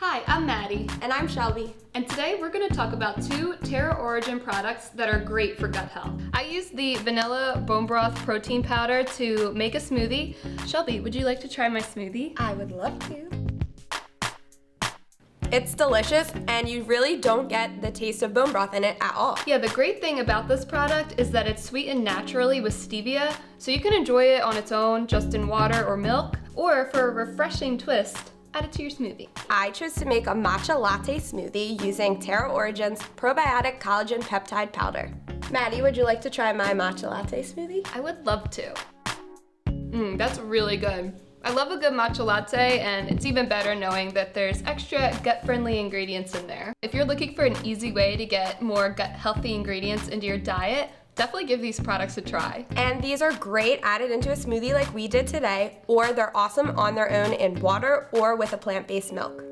Hi, I'm Maddie. And I'm Shelby. And today we're going to talk about two Terra Origin products that are great for gut health. I used the vanilla bone broth protein powder to make a smoothie. Shelby, would you like to try my smoothie? I would love to. It's delicious, and you really don't get the taste of bone broth in it at all. Yeah, the great thing about this product is that it's sweetened naturally with stevia, so you can enjoy it on its own, just in water or milk, or for a refreshing twist, add it to your smoothie. I chose to make a matcha latte smoothie using Terra Origin's Probiotic Collagen Peptide Powder. Maddie, would you like to try my matcha latte smoothie? I would love to. That's really good. I love a good matcha latte, and it's even better knowing that there's extra gut-friendly ingredients in there. If you're looking for an easy way to get more gut-healthy ingredients into your diet, definitely give these products a try. And these are great added into a smoothie like we did today, or they're awesome on their own in water or with a plant-based milk.